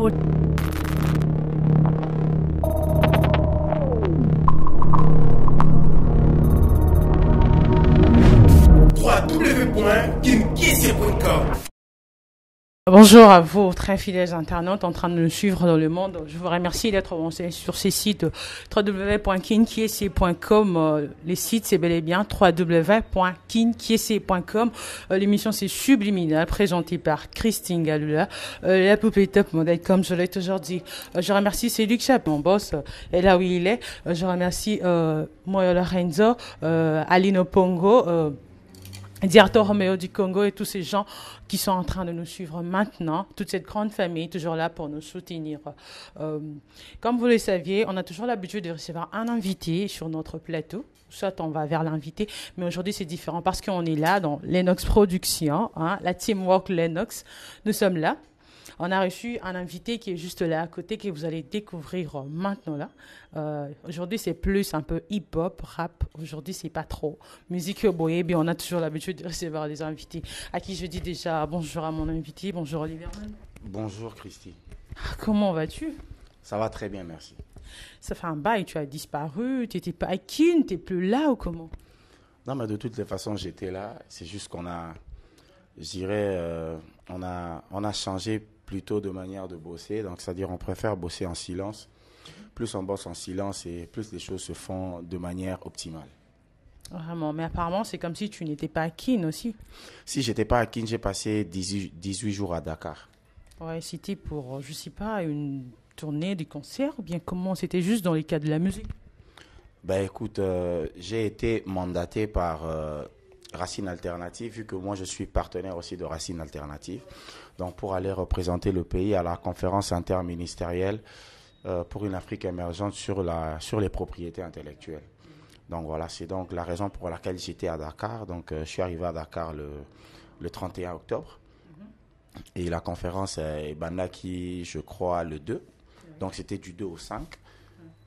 www.kinkissé.com. Bonjour à vous, très fidèles internautes en train de nous suivre dans le monde. Je vous remercie d'être sur ces sites www.kinkissé.com. Les sites, c'est bel et bien www.kinkissé.com. L'émission, c'est Subliminal, présentée par Christine Galula. La poupée top modèle, comme je l'ai toujours dit. Je remercie Cédric Chap, mon boss, et là où il est. Je remercie Moyo Lorenzo, Alino Pongo, Diarto Romeo du Congo et tous ces gens qui sont en train de nous suivre maintenant, toute cette grande famille toujours là pour nous soutenir. Comme vous le saviez, on a toujours l'habitude de recevoir un invité sur notre plateau. Soit on va vers l'invité, mais aujourd'hui c'est différent parce qu'on est là dans Lennox Productions, hein, la Teamwork Lennox. Nous sommes là. On a reçu un invité qui est juste là à côté, que vous allez découvrir maintenant là. Aujourd'hui, c'est plus un peu hip-hop, rap. Aujourd'hui, c'est pas trop. Musique boyée, bien on a toujours l'habitude de recevoir des invités. À qui je dis déjà bonjour à mon invité. Bonjour Olivier. Bonjour Christy. Comment vas-tu? Ça va très bien, merci. Ça fait un bail, tu as disparu, tu n'étais pas à Kin, tu n'es plus là ou comment? Non, mais de toutes les façons, j'étais là. C'est juste qu'on a, je dirais, on a changé plutôt de manière de bosser. Donc, c'est-à-dire, on préfère bosser en silence. Plus on bosse en silence et plus les choses se font de manière optimale. Vraiment, mais apparemment, c'est comme si tu n'étais pas à Kin aussi. Si j'étais pas à Kin, j'ai passé 18 jours à Dakar. Ouais, c'était pour, je sais pas, une tournée, des concerts ou bien comment? C'était juste dans les cas de la musique? Ben écoute, j'ai été mandaté par Racine Alternative, vu que moi je suis partenaire aussi de Racine Alternative, donc pour aller représenter le pays à la conférence interministérielle pour une Afrique émergente sur les propriétés intellectuelles. Donc voilà, c'est donc la raison pour laquelle j'étais à Dakar. Donc je suis arrivé à Dakar le 31 octobre. Et la conférence est Bandaki, je crois, le 2. Donc c'était du 2 au 5.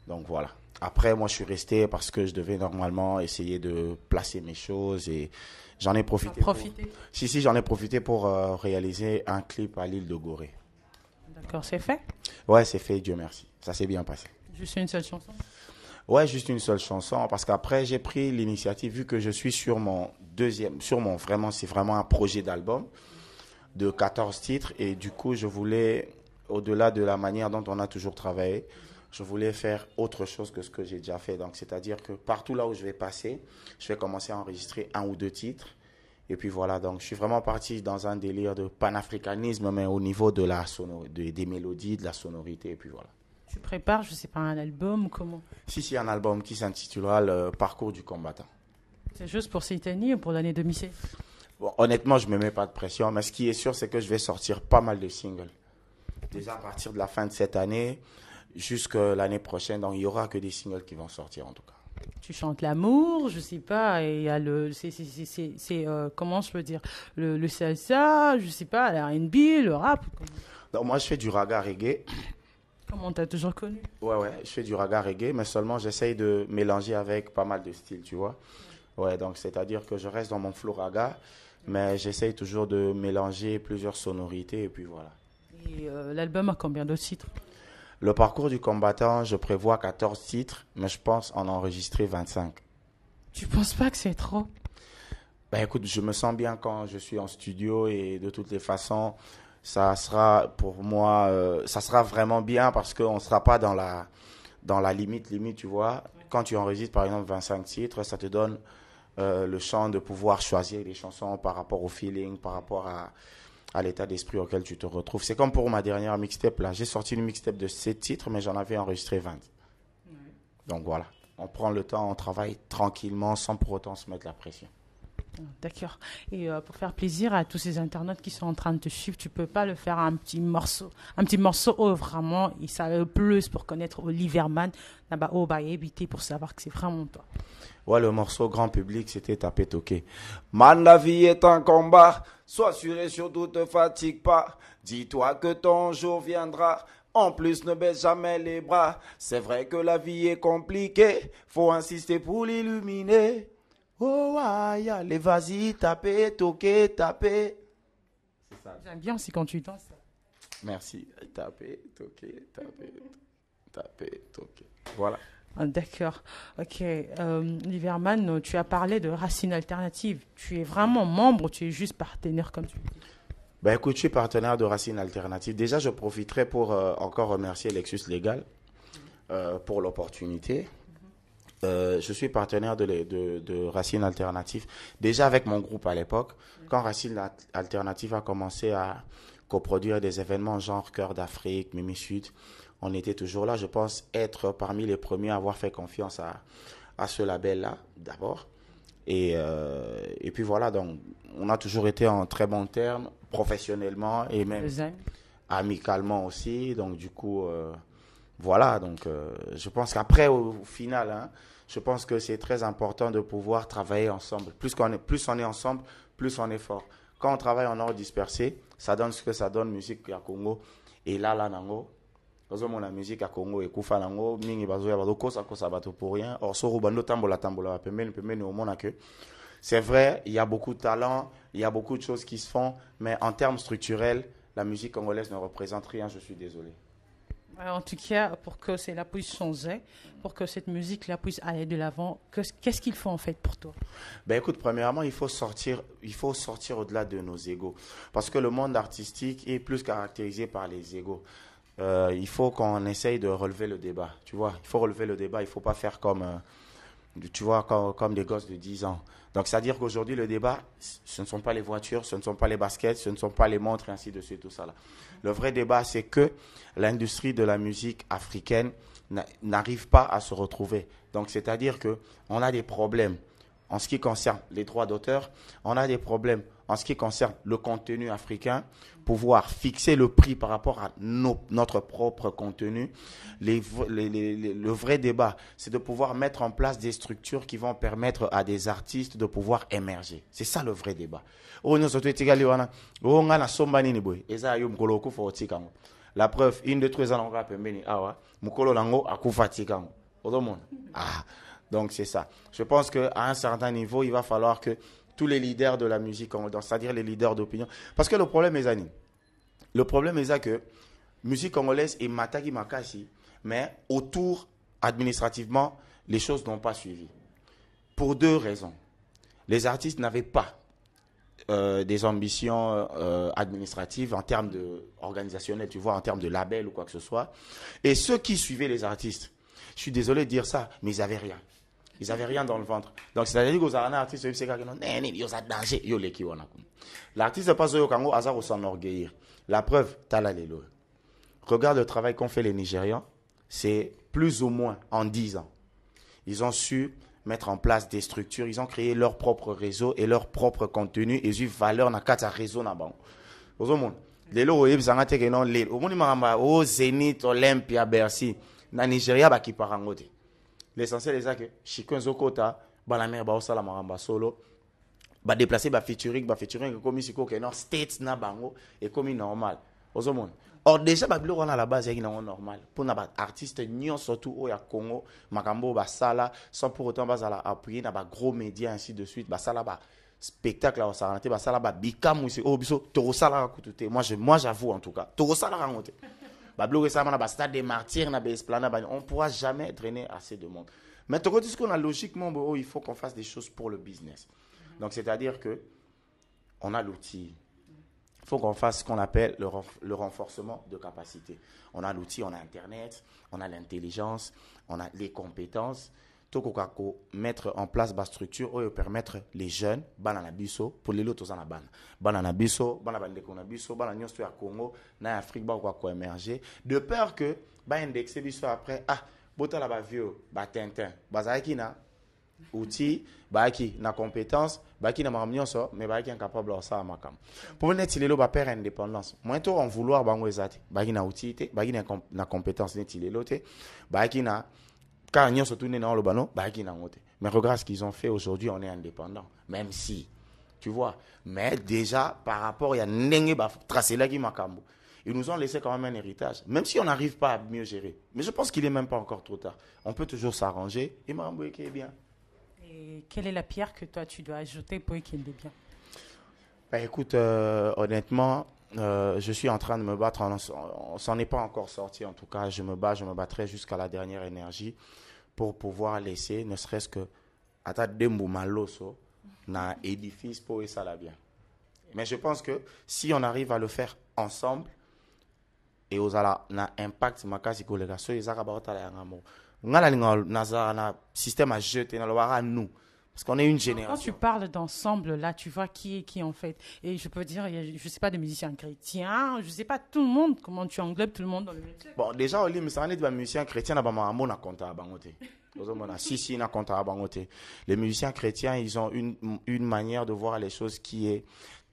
Donc voilà. Après, moi, je suis resté parce que je devais normalement essayer de placer mes choses et j'en ai profité. Si, j'en ai profité pour réaliser un clip à l'île de Gorée. D'accord, c'est fait? Ouais, c'est fait, Dieu merci. Ça s'est bien passé. Juste une seule chanson? Ouais, juste une seule chanson parce qu'après, j'ai pris l'initiative vu que je suis sur mon c'est vraiment un projet d'album de 14 titres et du coup, je voulais, au-delà de la manière dont on a toujours travaillé, je voulais faire autre chose que ce que j'ai déjà fait. Donc, c'est-à-dire que partout là où je vais passer, je vais commencer à enregistrer 1 ou 2 titres. Et puis voilà, donc je suis vraiment parti dans un délire de panafricanisme, mais au niveau de des mélodies, de la sonorité, et puis voilà. Tu prépares, je sais pas, un album ou comment? Si, un album qui s'intitulera Le Parcours du combattant. C'est juste pour cette année ou pour l'année 2016? Bon, honnêtement, je ne me mets pas de pression, mais ce qui est sûr, c'est que je vais sortir pas mal de singles. Déjà à partir de la fin de cette année, jusqu'à l'année prochaine, donc il n'y aura que des singles qui vont sortir en tout cas. Tu chantes l'amour, je sais pas, et il y a comment je peux dire, le salsa, je sais pas, la R&B, le rap. Donc moi je fais du raga reggae. Comment t'as toujours connu? Ouais, je fais du raga reggae, mais seulement j'essaye de mélanger avec pas mal de styles, tu vois. Ouais, donc c'est-à-dire que je reste dans mon flow raga, mais j'essaye toujours de mélanger plusieurs sonorités et puis voilà. Et l'album a combien de titres? Le parcours du combattant, je prévois 14 titres, mais je pense en enregistrer 25. Tu penses pas que c'est trop? Ben écoute, je me sens bien quand je suis en studio et de toutes les façons, ça sera pour moi, ça sera vraiment bien parce qu'on ne sera pas dans la limite, tu vois. Quand tu enregistres par exemple 25 titres, ça te donne le champ de pouvoir choisir les chansons par rapport au feeling, par rapport à l'état d'esprit auquel tu te retrouves. C'est comme pour ma dernière mixtape là. J'ai sorti une mixtape de 7 titres, mais j'en avais enregistré 20. Ouais. Donc voilà, on prend le temps, on travaille tranquillement sans pour autant se mettre la pression. D'accord. Et pour faire plaisir à tous ces internautes qui sont en train de te suivre, tu peux pas le faire un petit morceau vraiment, et ça le plus pour connaître Olivier Man, là-bas au éviter pour savoir que c'est vraiment toi. Ouais, le morceau grand public, c'était Tapé Toqué. Man, la vie est un combat, sois sûr et surtout te fatigue pas. Dis-toi que ton jour viendra. En plus, ne baisse jamais les bras. C'est vrai que la vie est compliquée, faut insister pour l'illuminer. Oh, aïe, allez, vas-y, tapez, toquez, tapez. J'aime bien aussi quand tu danses. Merci. Taper, toquer, taper, toquer. Voilà. Ah, d'accord. Ok. Liverman, tu as parlé de Racine Alternative. Tu es vraiment membre ou tu es juste partenaire comme tu dis? Ben écoute, je suis partenaire de Racine Alternative. Déjà, je profiterai pour encore remercier Lexus Légal pour l'opportunité. Je suis partenaire de Racine Alternative. Déjà avec mon groupe à l'époque, quand Racine Alternative a commencé à coproduire des événements genre Cœur d'Afrique, Mimi Sud, on était toujours là. Je pense être parmi les premiers à avoir fait confiance à ce label-là, d'abord. Et puis voilà, donc on a toujours été en très bons termes, professionnellement et même amicalement aussi. Donc du coup, voilà, donc je pense qu'après, au final, hein, je pense que c'est très important de pouvoir travailler ensemble. Plus on est ensemble, plus on est fort. Quand on travaille en ordre dispersé, ça donne ce que ça donne, musique à Congo. Et là, nango, la musique à Congo et Koufa nango, mingi bazoya bazo kosa bato pour rien. Or, so rubando tambola pemeni au monde que c'est vrai, il y a beaucoup de talent, il y a beaucoup de choses qui se font, mais en termes structurels, la musique congolaise ne représente rien, je suis désolé. En tout cas, pour que cela puisse changer, pour que cette musique-là puisse aller de l'avant, qu'est-ce qu'il faut en fait pour toi? Ben écoute, premièrement, il faut sortir au-delà de nos égos. Parce que le monde artistique est plus caractérisé par les égos. Il faut qu'on essaye de relever le débat, tu vois. Il faut relever le débat, il ne faut pas faire comme, tu vois, comme des gosses de 10 ans. Donc, c'est-à-dire qu'aujourd'hui, le débat, ce ne sont pas les voitures, ce ne sont pas les baskets, ce ne sont pas les montres, et ainsi de suite, tout ça là. Le vrai débat, c'est que l'industrie de la musique africaine n'arrive pas à se retrouver. Donc, c'est-à-dire qu'on a des problèmes en ce qui concerne les droits d'auteur, on a des problèmes en ce qui concerne le contenu africain, pouvoir fixer le prix par rapport à notre propre contenu. Le vrai débat, c'est de pouvoir mettre en place des structures qui vont permettre à des artistes de pouvoir émerger. C'est ça le vrai débat. La preuve, une de trois ans, donc c'est ça. Je pense qu'à un certain niveau, il va falloir que tous les leaders de la musique, c'est-à-dire les leaders d'opinion, parce que le problème est que musique congolaise est mataki makasi, mais autour, administrativement, les choses n'ont pas suivi. Pour deux raisons. Les artistes n'avaient pas des ambitions administratives en termes organisationnels, tu vois, en termes de label ou quoi que ce soit. Et ceux qui suivaient les artistes, je suis désolé de dire ça, mais ils n'avaient rien. Ils n'avaient rien dans le ventre. Donc, c'est-à-dire que les artistes, ils ont danger. L'artiste n'est pas au Congo, hasard s'enorgueillir. La preuve, Talalelo. Regarde le travail qu'ont fait les Nigérians. C'est plus ou moins en 10 ans. Ils ont su mettre en place des structures. Ils ont créé leur propre réseau et leur propre contenu. Et ils ont eu valeur dans le réseau. Les lots, ils ont été au Zénith, Olympia, Bercy. Na Nigeria, qui part en côté. L'essentiel est que chacun zokota balamer ba osala maramba solo ba déplacer ba featuring comme ici ko non states na bango et comme normal ozomon. Or déjà ba bilo à la base est normal pour na ba artiste nyon surtout au ya Congo makambo ba sala sans pour autant ba sala appuyer na ba gros médias ainsi de suite ba sala ba spectacle à Sarante ba sala ba bikamu c'est oh biso to sala kutute moi j'avoue en tout cas to sala rangote. On ne pourra jamais drainer assez de monde. Mais tu dis qu'on a logiquement, il faut qu'on fasse des choses pour le business. Donc, c'est-à-dire que on a l'outil. Il faut qu'on fasse ce qu'on appelle le renforcement de capacité. On a l'outil, on a Internet, on a l'intelligence, on a les compétences. Mettre en place la structure pour permettre les jeunes bananabiso pour les autres en ban bananabiso bananabiso bananyosto ya Congo na Afrique ba quoi émerger de peur que ba indexer biso après bota la ba vieux ba tintin bazaki na outil ba ki na compétence ba ki na mamnyonso mais ba ki incapable de ça makam pour net lelo ba père indépendance moins to en vouloir bango ezati ba ki na outil te ba ki na compétence net lelo te ba ki na. Mais regarde ce qu'ils ont fait aujourd'hui, on est indépendant. Même si, tu vois. Mais déjà, par rapport, il y a ils nous ont laissé quand même un héritage. Même si on n'arrive pas à mieux gérer. Mais je pense qu'il n'est même pas encore trop tard. On peut toujours s'arranger. Et Maramboué qui est bien. Et quelle est la pierre que toi, tu dois ajouter pour qu'il est bien? Écoute, honnêtement, je suis en train de me battre. On s'en est pas encore sorti, en tout cas. Je me battrai jusqu'à la dernière énergie pour pouvoir laisser, ne serait-ce que, ata dembu maloso, na édifice pour et ça la bien. Mais je pense que si on arrive à le faire ensemble, et aux ala na impact makasi kolega so ezaka baotala yangamo. Ngala linga na système à jeter na loara nous. Parce qu'on est une génération. Quand tu parles d'ensemble, là, tu vois qui est qui en fait. Et je peux dire, je ne sais pas, de musiciens chrétiens, je ne sais pas, tout le monde, comment tu englobes tout le monde dans le métier. Bon, déjà, au lit, mais ça en est des musiciens chrétiens, na compta à bangote. Si, na compta à bangote. Les musiciens chrétiens, ils ont une manière de voir les choses qui est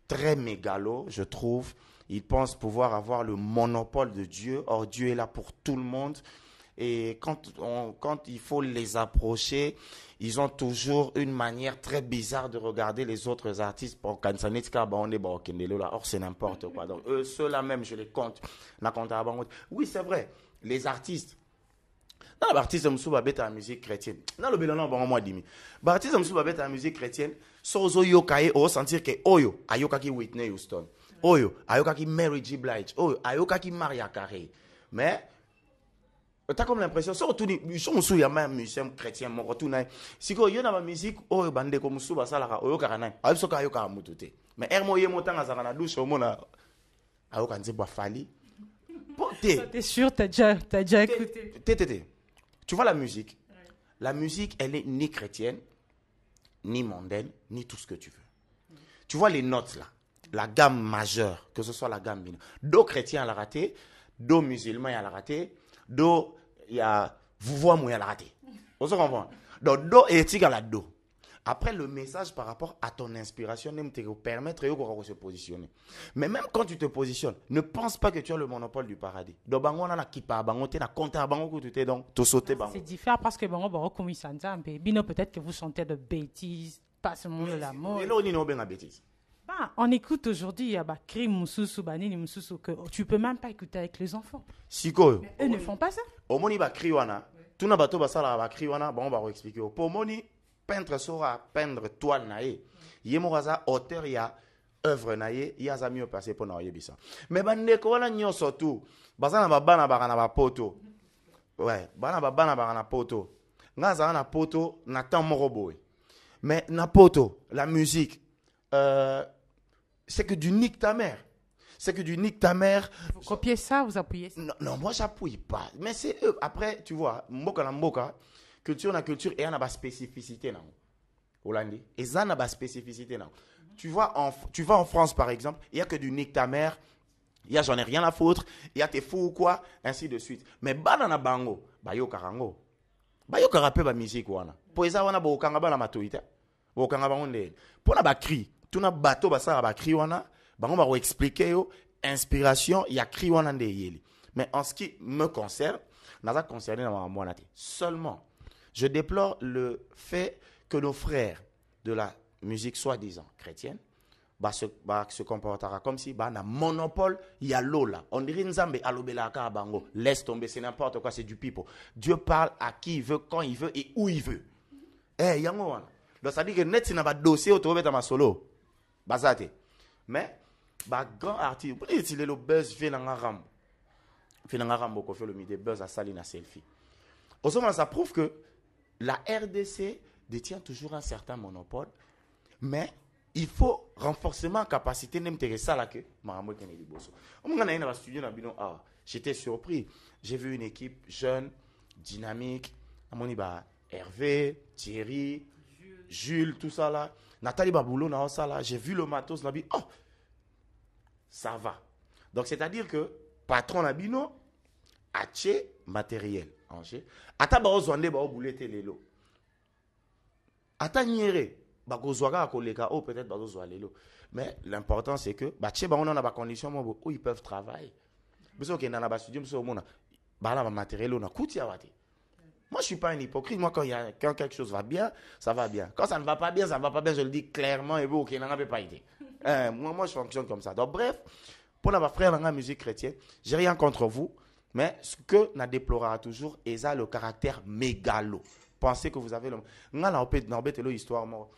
très mégalo, je trouve. Ils pensent pouvoir avoir le monopole de Dieu. Or, Dieu est là pour tout le monde. Et quand il faut les approcher, ils ont toujours une manière très bizarre de regarder les autres artistes. Or, c'est n'importe quoi. Donc, ceux-là même, je les compte. Oui, c'est vrai. Les artistes. Non, l'artiste Moussouba bête à la musique chrétienne. Non, le bilan, bon, moi, dimi. L'artiste Moussouba bête à la musique chrétienne, sozo yokaye, o sentir que oyo, ayokaki Whitney Houston. Oyo, ayokaki Mary J. Blige. Oyo, ayokaki Maria Carey. Mais, tu as comme l'impression, surtout, je suis un musicien chrétien, mon retour. Si il y a une musique, oyo, bande comme Moussouba, ça, là, oyo, karanay. Ayo, soka, ayo, karamutute. Mais, ermo, yé, montant, à Zarana, douche, au monde, ayo, kanzi, bois, fali. T'es sûr, t'as déjà écouté. Tu vois la musique? Ouais. La musique, elle est ni chrétienne, ni mondaine, ni tout ce que tu veux. Tu vois les notes là, la gamme majeure, que ce soit la gamme mineure. Do chrétien, elle a raté. Do musulman, elle a raté. Do, il y a vouvoie, elle a raté. On se comprend? Donc, do éthique à la do. Après, le message par rapport à ton inspiration te permettre de se positionner. Mais même quand tu te positionnes, ne pense pas que tu as le monopole du paradis. Donc, c'est différent parce que peut-être que vous chantez de bêtises, pas seulement de l'amour. On écoute aujourd'hui, il y a Bakri Moussoussou, Banini Moussoussou, que tu ne peux même pas écouter avec les enfants. Mais eux ne font pas ça. Au moni Bakri wana, tout na bato basala Bakri wana, bon, on va expliquer. Pour moni, peintre saura peindre toile nae. Yemoraza auteur ya œuvre nae, ya za mieux passé pour na yebisa. Mais bandeko wana nyo surtout, bazana babana bakana ba poto. Ouais, bana babana bakana poto. Ngaza na poto na temps moroboy. Mais na poto, la musique c'est que du nique ta mère. C'est que du nique ta mère. Vous copiez ça, vous appuyez ça? Non, moi j'appuie pas. Mais c'est eux. Après, tu vois, mboka na mboka, culture na culture et on a ba spécificité na Hollandi et ça na ba spécificité na. Tu vas en France par exemple, il y a que du nique ta mère, il y a j'en ai rien à foutre, il y a t'es fou ou quoi, ainsi de suite. Mais banana bango, bayo karango. Bayo karape ba musique wana. Po eza wana bo kanga bana matoita. Bo kanga bangonde. Po na ba cri, tout na bateau ba sara ba cri wana, bango ba expliquer yo inspiration, il y a cri wana nde yeli. Mais en ce qui me concerne, naza concerné na mwana te. Seulement je déplore le fait que nos frères de la musique soi-disant chrétienne se comportera comme si un monopole, il y a l'eau là. On dirait Nzambe alobela ka bango. Laisse tomber, c'est n'importe quoi, c'est du pipeau. Dieu parle à qui il veut, quand il veut et où il veut. Yango wana. Donc ça dit que net n'a pas dossier autour de ma solo. Bazate. Mais grand artiste, pour dire le buzz fait dans ram. Fait dans ram beaucoup fait le midi buzz à Salina selfie. Au moment ça prouve que la RDC détient toujours un certain monopole, mais il faut renforcement en capacité d'intégrer là que j'étais surpris. J'ai vu une équipe jeune, dynamique, Hervé, Thierry, Jules, tout ça là. Nathalie Baboulou, ça là. J'ai vu le matos, oh, ça va. Donc c'est-à-dire que patron Nabino a matériel. Ata ba ozwande ba obulete lelo. Ata nyere ba kozwaka koleka o peut-être ba ozwa lelo. Mais l'important c'est que ba tche ba on a ba condition où ils peuvent travailler. Biso ke na ba studio biso mona ba la ba matériel on a kuti awate. Moi je suis pas un hypocrite. Moi quand quelque chose va bien, ça va bien. Quand ça ne va pas bien, ça ne va pas bien, je le dis clairement et vous OK n'a pas été. Moi je fonctionne comme ça. Donc bref, pour la frère dans la musique chrétienne, j'ai rien contre vous. Mais ce que n'a déplorera toujours, et ça le caractère mégalo. Pensez que vous avez le. N'a pas histoire mort.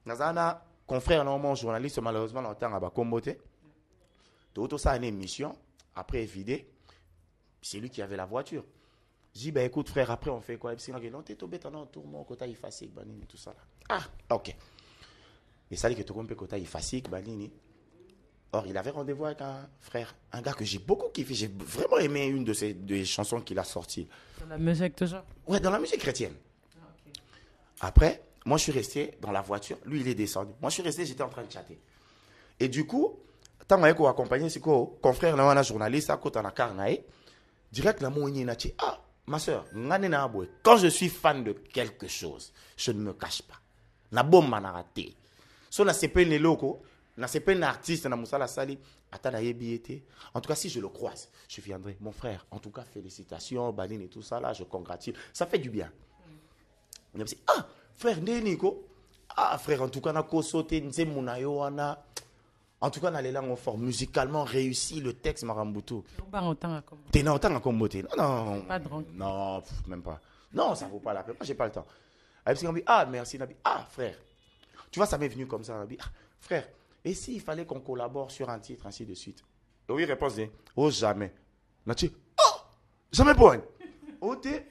N'a confrère normalement journaliste malheureusement longtemps à Bakombote. Toto, ça a une émission. Après, vidé. C'est lui qui avait la voiture. Je dis, ben écoute, frère, après, on fait quoi? Il me dit, non, t'es tombé, t'en as un tour, mon côté, il fatigue, banini, tout ça là. Ah, ok. Et ça dit que tout le côté, il fatigue, banini. Or, il avait rendez-vous avec un frère, un gars que j'ai beaucoup kiffé. J'ai vraiment aimé une de des chansons qu'il a sorties. Dans la musique, toujours? Ouais, dans la musique chrétienne. Ah, okay. Après, moi, je suis resté dans la voiture. Lui, il est descendu. Moi, je suis resté, j'étais en train de chatter. Et du coup, tant que j'ai accompagné, c'est quoi? Confrère, là, on a journaliste, à côté, on a carnaï. Direct, là, mon il a dit, ah, ma soeur, quand je suis fan de quelque chose, je ne me cache pas. Na bombe m'a raté. So, na c'est pas une loco. Na c'est pas un artiste, na Moussa Sali, en tout cas, si je le croise, je viendrai. Mon frère, en tout cas, félicitations, Baline et tout ça, là, je congratule. Ça fait du bien. On a dit, ah, frère, Nico. Ah, frère, en tout cas, on a sauté, en tout cas, on a les langues fortes, musicalement réussi, le texte Marambutu. T'es dans autant à comboter. Non, pas de rank. Non, même pas. Non, ça vaut pas la peine. Moi, j'ai pas le temps. Ah, merci, Nabi. Ah, frère. Tu vois, ça m'est venu comme ça, Nabi. Ah, frère. Et s'il fallait qu'on collabore sur un titre, ainsi de suite? Et oui, réponse, oh, jamais. Nachi, oh, jamais pour un. Oh, t'es,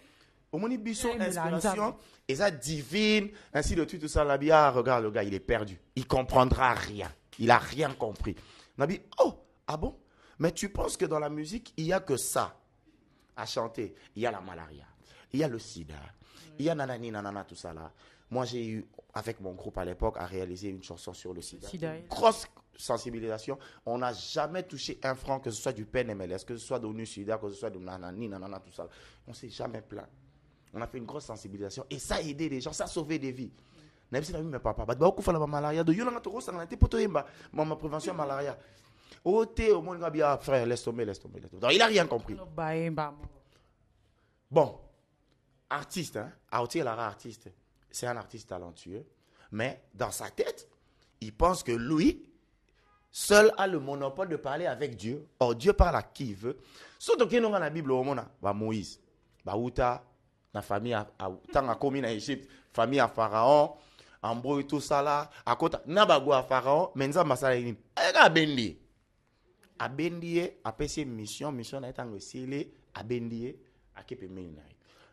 au moni bisson, inspiration, et ça divine, ainsi de suite, tout ça, Nabi, ah, regarde, le gars, il est perdu. Il comprendra rien. Il a rien compris. Nabi, oh, ah bon? Mais tu penses que dans la musique, il n'y a que ça à chanter? Il y a la malaria, il y a le sida, il y a nanani, nanana, tout ça là. Moi, j'ai eu, avec mon groupe à l'époque, à réaliser une chanson sur le sida. Grosse sensibilisation. On n'a jamais touché un franc, que ce soit du PNMLS, que ce soit de l'ONU Sida, que ce soit de nanani, nanana, tout ça. On ne s'est jamais plaint. On a fait une grosse sensibilisation. Et ça a aidé les gens, ça a sauvé des vies. Même si mes papas, malaria, de yolanga toro sangana te poto yemba, ma prévention malaria. Oh, t'es au monde bien, frère, laisse tomber, laisse tomber, laisse tomber. Donc, il n'a rien compris. Bon, artiste, hein, Aoutié Lara, artiste. C'est un artiste talentueux, mais dans sa tête, il pense que lui, seul a le monopole de parler avec Dieu. Or, Dieu parle à qui il veut. Surtout que nous, dans la Bible, Moïse, Outa, la famille, tant a commis en Égypte, famille à Pharaon, Ambro et tout ça là, à côté, Nabago à Pharaon, Menza Masalaïnim. A Bendi. A Bendi, a passé mission a été engagée, a Bendi, a Kepe Ménai.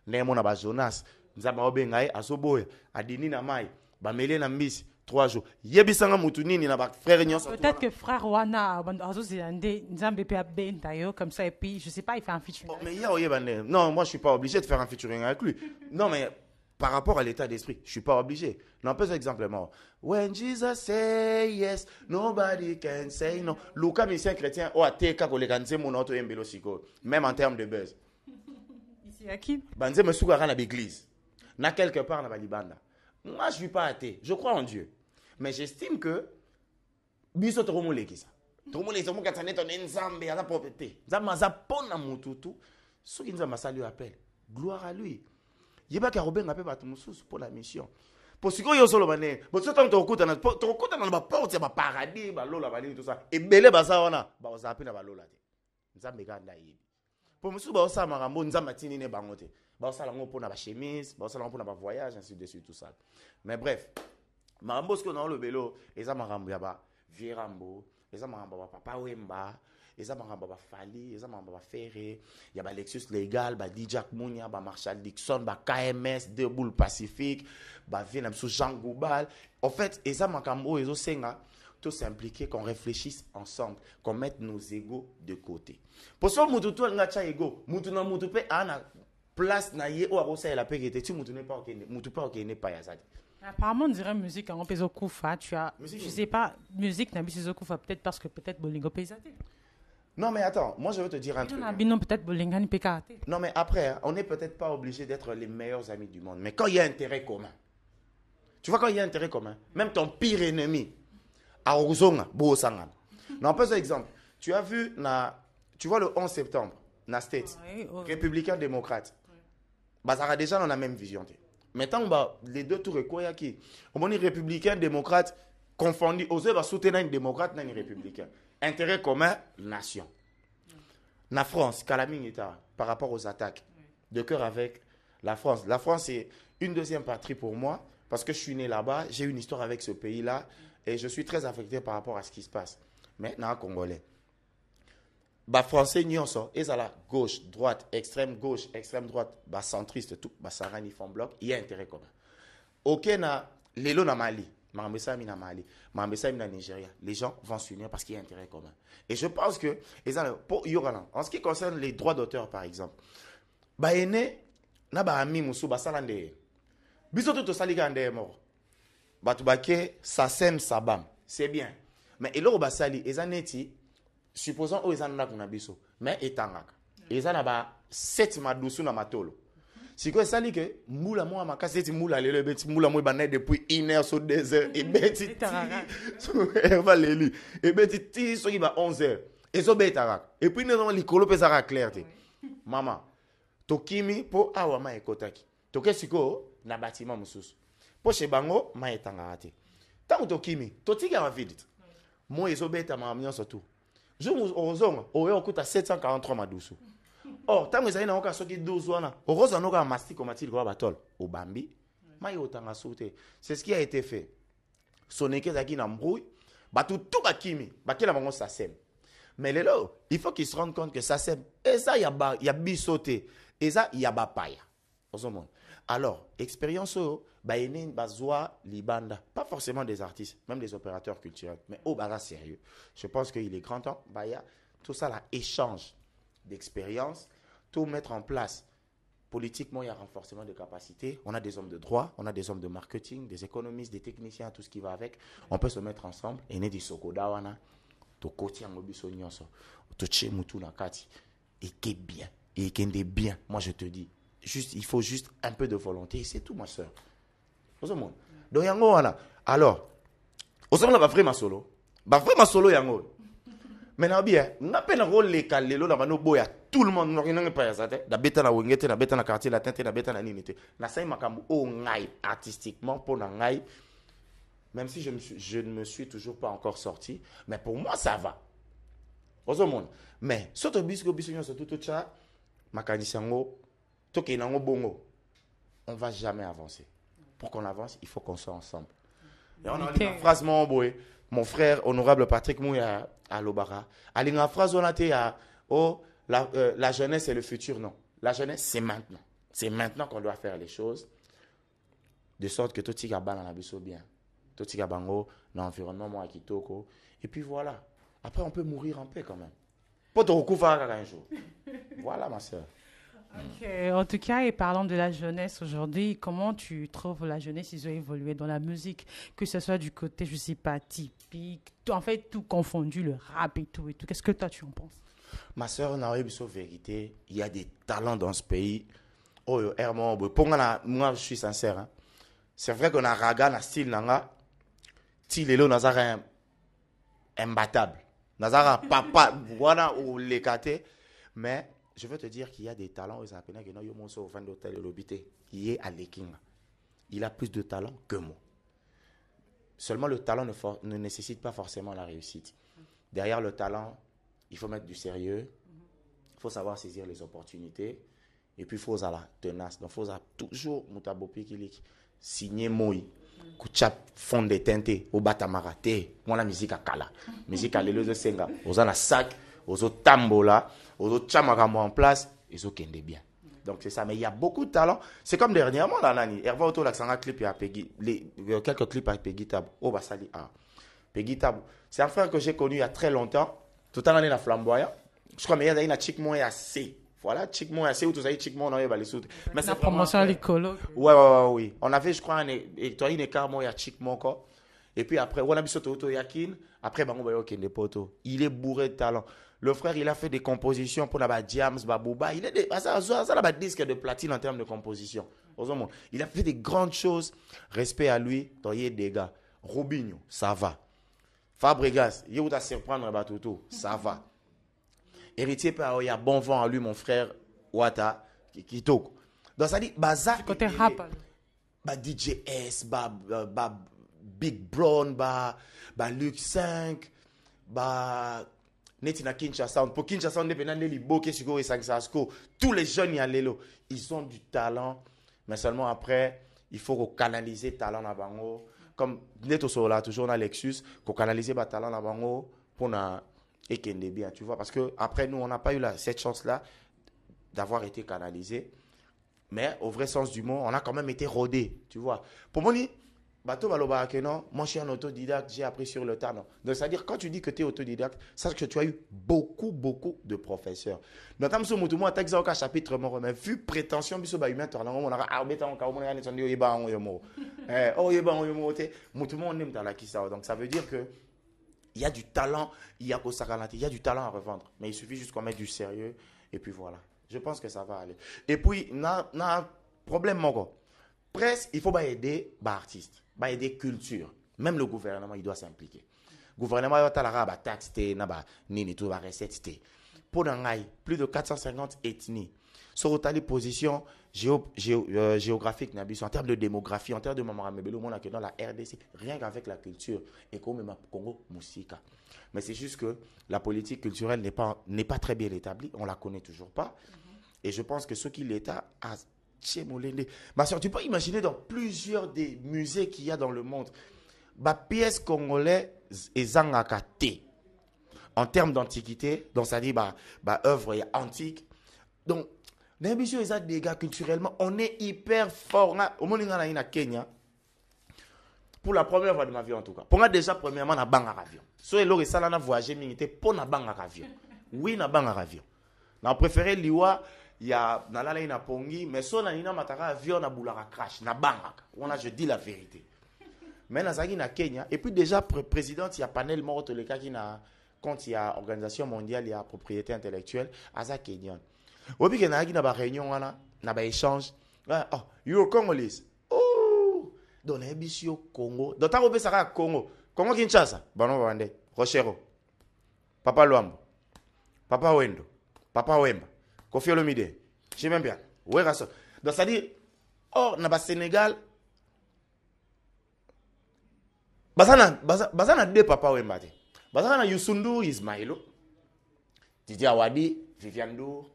Némon a Jonas. Nzaba obengaye asoboya adini na mai ba mele na mbisi 3 jours yebisanga mutu nini na ba frère nyonso. Peut-être que frère Wana azo zilande nzambe pe abenda yo comme ça et puis je sais pas il fait un featuring. Oh, mais ya oyebane. Non, moi je suis pas obligé de faire un featuring avec lui. Non mais par rapport à l'état d'esprit, je suis pas obligé. Non, pas exemplement. When Jesus say yes, nobody can say no. Luka musicien chrétien o ateka ko lekanze mon auto embelo siko même en termes de buzz. Ici à qui? Banze me sougara na l'église. Na quelque part na Balibanda. Moi, je ne suis pas athée. Je crois en Dieu. Mais j'estime que biso toromole ki ça. Toromole somo katane ton nzambe ala propriété. Nzamba za pona mututu. Ce qui nzamba ça lui appelle. Gloire à lui. Yeba ka robenga pe batu mususu pour la mission. Pour ce que yo solo bané. Bo so tant tokuta na ba porte ba paradis ba lola ba tout ça. Et belé ba ça wana ba ozapi na ba lola te. Nzambe ganda yibi. Pour musu ba osa marambo nzamba tini ne bangote. Ça là pour la chemise, ça là pour la voyage, ainsi de suite tout ça. Mais bref, marambo ce qu'on a le vélo, et ça marambo yaba Vierambo, et ça marambo Papa Wemba, et ça marambo Fali, et ça marambo Ferré, il y a Lexus Légal, Dijak Mounia, Marshall Dixon, KMS, Deux Boules Pacifique, Vietnam sous Jean Goubal. En fait, et ça marambo et ça senga tous s'impliquer, qu'on réfléchisse ensemble, qu'on mette nos égos de côté. Pour ça, mututu ngacha ego, mutuna mutupe ana place na ye o akosa la paix était tu mutu n'est pas OK mutu pas OK n'est pas yazadi. Apparemment on dirait musique en peso kufa tu as musique, je sais pas musique na biso kufa peut-être parce que peut-être bolingo pesate. Non mais attends, moi je veux te dire un truc. Non peut-être bolinga ni pekate. Non mais après on n'est peut-être pas obligé d'être les meilleurs amis du monde, mais quand il y a intérêt commun. Tu vois quand il y a intérêt commun, même ton pire ennemi a ozonga bo sangana. Non pas un exemple. Tu as vu tu vois le 11 septembre na States, républicain démocrate. Bah, déjà, on a la même vision. Maintenant, bah, les deux tours, quoi, qui on est républicain, démocrate, confondu. Oser va soutenir un démocrate, un républicain. Intérêt commun, nation. La France, Calamita, par rapport aux attaques, de cœur avec la France. La France est une deuxième patrie pour moi, parce que je suis né là-bas, j'ai une histoire avec ce pays-là, et je suis très affecté par rapport à ce qui se passe. Maintenant, Congolais. bah français nyonso ezala gauche droite extrême droite bah centriste tout bah ça rani font bloc il y a intérêt commun ok na lelo na Mali Mambesami na Mali Mambesami na Nigeria les gens vont s'unir parce qu'il y a intérêt commun et je pense que pour yorana en ce qui concerne les droits d'auteur par exemple bah ene na ba ami musu ba salande biso to salika nde mort batu bake sasem sabam c'est bien mais eloko basali ezaneti supposons o ezana kuna biso mais etangaka ezana ba 7 madusu na matolo siko esali ke mula mo makasi eti mula lelo ebeti mula mo bana depuis 1 heure sur 2 heures ebeti va leli ebeti ti so ki ba 11 heures ezo betara et puis nous likolo pesara clarté mama tokimi po awa ma ekotaki toke siko na bâtiment mususu po chez bango ma etanga ate tango tokimi totika ma vidite mo ezo beta ma nyonso tout je ozonga oyo okuta 743 madusu oh tango ezali na oka soki 12 wana oroza noka mastiko matili kwa batol obambi mai otanga soute c'est ce qui a été fait soneke zaki na mbrouille batu tout bakimi bakela bango sasem mais lelo il faut qu'ils se rendent compte que sasem eza ya bisote eza ya bapaya ozomona alors expérience ba ene bazwa libanda pas forcément des artistes même des opérateurs culturels mais au baza sérieux je pense qu'il est grand temps ba ya tout ça là échange d'expérience tout mettre en place politiquement il y a renforcement de capacités on a des hommes de droit on a des hommes de marketing des économistes des techniciens tout ce qui va avec on peut se mettre ensemble ene di sokoda wana to koti yango biso nyonso to tche mutu na kati et qui bien et qui est bien moi je te dis juste il faut juste un peu de volonté et c'est tout ma soeur donc yango wana alors osama ba vraiment solo yango maintenant bien na pena rôle les kalelo na bano boya tout le monde n'ont pas yazate da beta na wengete na beta na quartier latin na beta na ninité na sai makambu o ngai artistiquement pour na ngai même si je ne me suis toujours pas encore sorti mais pour moi ça va osama mais soto bisko nyonso tout cha makanisango toke nango bongo on va jamais avancer pour qu'on avance il faut qu'on soit ensemble et on a une phrase mon frère honorable Patrick Mouya à Lobara alinga phrase on a été à la jeunesse et le futur non la jeunesse c'est maintenant qu'on doit faire les choses de sorte que tout tika bana na biso bien tout tika bango dans l'environnement moi kitoko et puis voilà après on peut mourir en paix quand même pour te recouvrir un jour voilà ma sœur. Okay. En tout cas, et parlant de la jeunesse aujourd'hui, comment tu trouves la jeunesse, ils ont évolué dans la musique, que ce soit du côté, je sais pas, typique, tout, en fait, tout confondu, le rap et tout. Qu'est-ce que toi, tu en penses? Ma soeur, on a eu vérité, il y a des talents dans ce pays. Oh, Herman, moi, je suis sincère. Hein. C'est vrai qu'on a raga, on a style, nanga, tilelo, nazara imbattable. Nazara papa, voilà, ou les kate, mais je veux te dire qu'il y a des talents aux Appénins qui n'ont pas au fin d'hôtel de l'obité. Il est à l'Ekinga. Il a plus de talent que moi. Seulement le talent ne nécessite pas forcément la réussite. Derrière le talent, il faut mettre du sérieux. Il faut savoir saisir les opportunités. Et puis il faut la tenace. Donc il faut toujours Moutabopi Kilik signer Moi. Kuchap fond de teinté au Batamaraté. Moi la musique à Kala. Musique à l'Éleux de Senga. Aux a sac, aux autres tambola. Aux autres chamagamo en place, ils ont qu'un bien. Donc c'est ça, mais il y a beaucoup de talent. C'est comme dernièrement là, Nani. Hervé Auto, l'accent clip et à Peggy, quelques clips avec Peggy Tabou. Oh, bah ça dit, Peggy Tabou. C'est un frère que j'ai connu il y a très longtemps. Tout en année la flamboyant. Je crois, mais il y a une chic moins assez. Voilà, chic moins assez ou tout ça, chic moins on a eu les sous. Mais c'est promotion à l'école. Oui. On avait, je crois, une écart moins à chic moins encore. Et puis après, on a mis sur Auto Yakin. Après, bah, on va y poteaux. Il est bourré de talent. Le frère, il a fait des compositions pour la James, Babouba. Il a des disques de platine en termes de composition. Il a fait des grandes choses. Respect à lui. Toye des gars. Robinho, ça va. Fabregas, il va surprendre Batuto, ça va. Héritier, il y a bon vent à lui, mon frère Wata, qui toque. Donc ça dit, Baza. Côté rap. DJS, Big Brown, Luke 5, Netina Kinshasa, pour Kinshasa, tous les jeunes, ils ont du talent, mais seulement après, il faut canaliser le talent dans bango. Comme Neto Sola, toujours dans Lexus, qu'on canaliser le talent dans bango pour et qui est bien, tu vois. Parce que après nous, on n'a pas eu cette chance-là d'avoir été canalisé. Mais au vrai sens du mot, on a quand même été rodé, tu vois. Pour moi, bateau baloba que non, moi je suis un autodidacte, j'ai appris sur le tas, non. Donc c'est-à-dire quand tu dis que tu es autodidacte, sache que tu as eu beaucoup de professeurs. Notamment sur mutumo attaque ça au chapitre mort, mais vu prétention biso ba humain torna on a arbeta on ka on a ne yeba on yemo. Yeba on yemo te mutumo on aime dans la kisa. Donc ça veut dire que il y a du talent, il y a il y a du talent à revendre, mais il suffit juste qu'on mette du sérieux et puis voilà. Je pense que ça va aller. Et puis na problème mon presse, il faut aider les artistes. Aider culture. Même le gouvernement, il doit s'impliquer. Le gouvernement, il doit avoir taxe, recette. Pour plus de 450 ethnies. Sur les positions géographiques, en termes de démographie, en termes de dans la RDC, rien qu'avec la culture, et comme le Congo, musique. Mais c'est juste que la politique culturelle n'est pas très bien établie, on ne la connaît toujours pas. Et je pense que ce qui l'État a ma soeur, tu peux imaginer dans plusieurs des musées qu'il y a dans le monde, pièces congolaises et zangakate en termes d'antiquité, donc ça dit œuvres antiques. Donc, les dégâts culturellement, on est hyper fort. Au monde in Kenya, pour la première fois de ma vie en tout cas. Pour moi déjà premièrement na banga avion. So eloko ça na voyager minité pour na banga avion. Oui na banga avion. Na préféré liwa il y a nalala ina pongi mais so na nina mataka avion na boulaka crash na banga. On a je dis la vérité. Mais na zaki na Kenya et puis déjà présidente il y a panel mort le cas qui na quand il y a organisation mondiale il y a propriété intellectuelle aza Kenyan. Obi ke na ba réunion wana na ba échange. Oh, you Congolese. Oh, dans l'émission Congo. Dans ta robe ça Congo. Congo Kinshasa. Bano Rwanda. Rochero. Papa Luambo. Papa Wendo. Papa Wemba. Kofi Olomide. Je m'aime bien. Ouais, raso. Donc, ça dit, or, na Sénégal, bazana deux Papa Wemba. Bazana Youssou Ismaïlo. Titi Awadi, Viviane Ndour,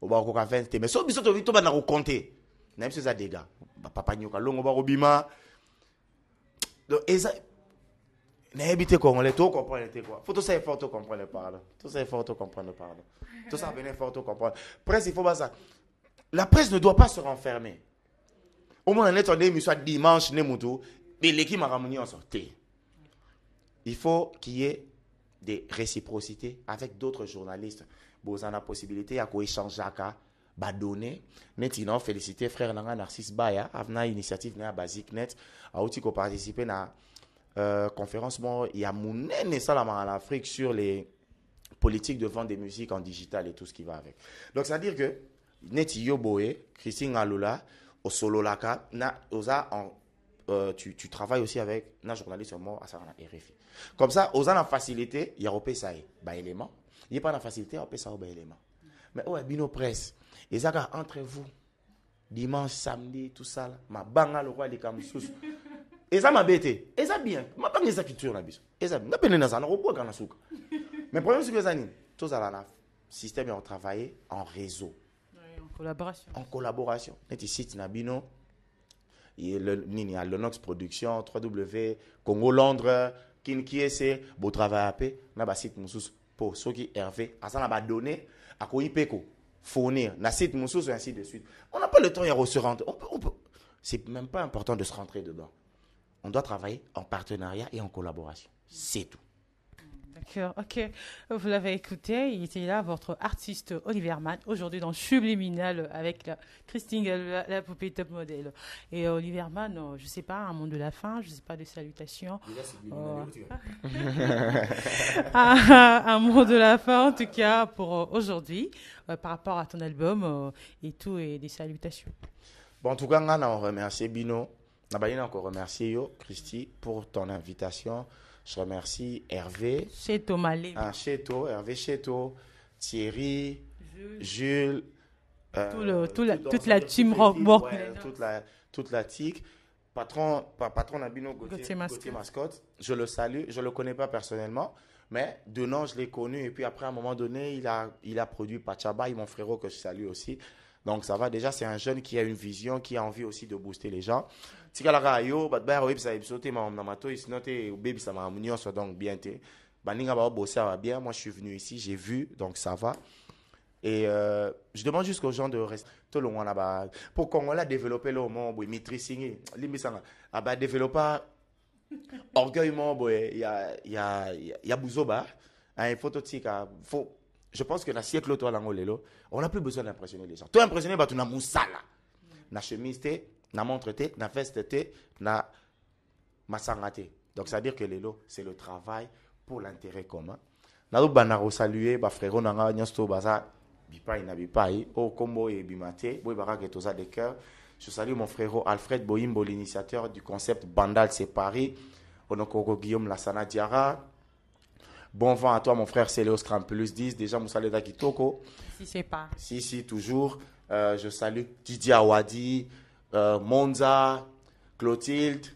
Obako Kavente. Mais so biso to vito ba na ko compter. Na biso za dégâts. Papa Nyoka Longo ba Robima. Donc, et ça, n'habitez congolais, tout comprendre quoi. Faut tout ça fort, tout comprendre pardon. Tout ça fort, tout comprendre pardon. Tout ça venait fort, tout comprendre. Presse, il faut pas ça. La presse ne doit pas se renfermer. Au moins, on est en émission dimanche, Nemuto, et l'équipe m'a ramené en sortie. Il faut qu'il y ait des réciprocités avec d'autres journalistes. Vous avez la possibilité à quoi échanger à donner. Maintenant, féliciter frère Nanga Narcisse Baya, avec l'initiative na Basic Net, a aussi participé à conférence, il y a mon en Afrique sur les politiques de vente des musiques en digital et tout ce qui va avec. Donc, c'est-à-dire que Neti Yoboe, Christine Alula, au Solo Laka, tu travailles aussi avec un journaliste à RFI. Comme ça, aux la facilité, il y a un ça élément. Il n'y a pas de facilité, il y a ça élément. Mais ouais, Bino Presse, et ça entre vous, dimanche, samedi, tout ça, ma banga le roi des Kamsous. Et ça m'a bêté. Et ça bien. Ma pas de culture na biso. Et ça n'a pas de ça na robot kana souka. Mais le problème c'est que ça ni tous à la système et on travaille en réseau. Oui, en collaboration. En collaboration. Net site na bino et le nini à Lenox Production 3W Congo Londres qui c'est beau travail à paix na ba site mususu pour ceux qui Hervé à ça na ba donner à ko ipeko fournir na site mususu et ainsi de suite. On n'a pas le temps de se rentrer. On peut c'est même pas important de se rentrer dedans. On doit travailler en partenariat et en collaboration. C'est tout. D'accord, ok. Vous l'avez écouté, il était là, votre artiste Olivier Mann, aujourd'hui dans Subliminal avec Christine, la poupée top modèle. Et Olivier Mann, je ne sais pas, un mot de la fin, je ne sais pas, de salutations. Un mot de la fin, en tout cas, pour aujourd'hui, par rapport à ton album et tout, et des salutations. Bon, en tout cas, on remercie Bino. Je vais encore remercier Christy pour ton invitation. Je remercie Hervé. Cheto Malé. Hervé Cheto, Thierry, Jules. Toute la team rock. Toute la tic. Patron Nabino Gauthier Mascotte. Je le salue. Je ne le connais pas personnellement. Mais de nom, je l'ai connu. Et puis après, à un moment donné, il a produit Pachaba, mon frérot que je salue aussi. Donc ça va déjà, c'est un jeune qui a une vision, qui a envie aussi de booster les gens. Si tu as donc bien Baninga va bosser va bien. Moi, je suis venu ici, j'ai vu, donc ça va. Et je demande juste aux gens de rester. Tout le monde là-bas. Pour qu'on ait développé le moment, oui, maîtriser, développer orgueil, il y a Bouzoba. Il faut je pense que dans le siècle, on n'a plus besoin d'impressionner les gens. Toi, impressionner, tu as moussala. Na chemise, na montre, na veste, na masangate. Donc, ça veut dire que c'est le travail pour l'intérêt commun. Na banaro saluer, frérot, nanga, nyosto, baza, bipai, na bipai, o kombo et bimate, boy barak et toza de cœur. Je salue mon frérot Alfred Boimbo, l'initiateur du concept Bandal C'est Paris. Onokoko Guillaume Lassana Diara. Bon vent à toi, mon frère Céléos Crampulus 10. Déjà, Moussaleda Kitoko. Si, c'est pas. Si, toujours. Je salue Didier Awadi, Monza, Clotilde,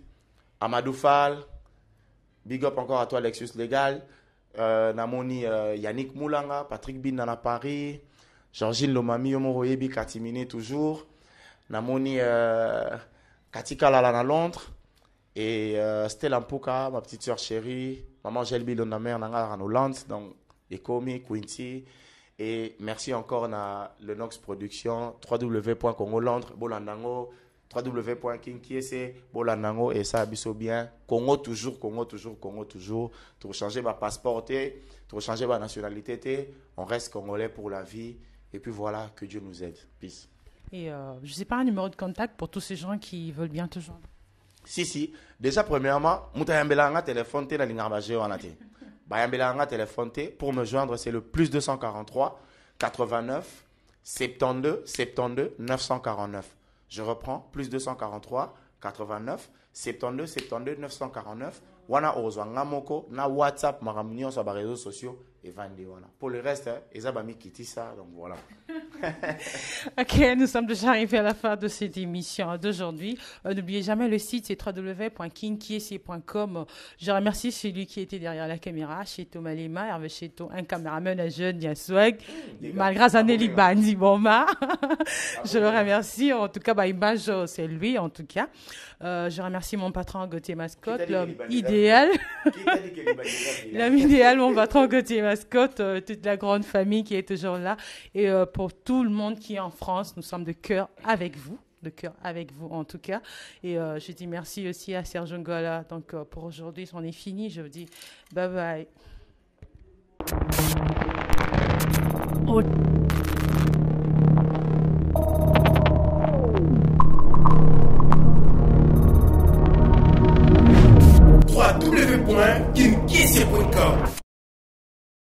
Amadou Fall. Big up encore à toi, Lexus Légal. Namoni Yannick Moulanga, Patrick Bin Nana Paris, Georgine Lomami, Yomoroyebi, Katimine toujours. Namoni Katika Lalana Londres. Et Stella Mpuka, ma petite soeur chérie, maman Gelbi Londamer, Nanga en Hollande, donc Ekomi, Quincy. Et merci encore à le Nox Production, www.congo-londres, Bolandango, www.kinkiese, Bolandango, et ça, abisso bien. Congo toujours. Pour changer ma passeport, pour changer ma nationalité, on reste congolais pour la vie. Et puis voilà, que Dieu nous aide. Peace. Et je ne sais pas un numéro de contact pour tous ces gens qui veulent bien te joindre. Si. Déjà, premièrement, Moutayambelanga téléphone la ligne armagée en athée. Bayambelanga téléphone pour me joindre, c'est le plus 243 89 72 949. Je reprends, plus 243 89 72 949. Wana ozwa ngamoko na WhatsApp maramunio sur les réseaux sociaux et vandi wana. Pour le reste, ezabami kiti ça, donc voilà. Ok, nous sommes déjà arrivés à la fin de cette émission d'aujourd'hui. N'oubliez jamais le site, c'est www.kinkiese.com. Je remercie celui qui était derrière la caméra, chez Thomas Lema, Hervé Cheto, un caméraman, un jeune, il y a swag. Malgré Zanelli Bandi Boma. Je le remercie. En tout cas, image, c'est lui, en tout cas. Je remercie mon patron Gauthier Mascotte, l'homme idéal. L'homme idéal, mon patron Gauthier Mascotte, toute la grande famille qui est toujours là. Et pour tout le monde qui est en France, nous sommes de cœur avec vous en tout cas. Et je dis merci aussi à Serge Ngola. Donc pour aujourd'hui, on est fini. Je vous dis bye bye.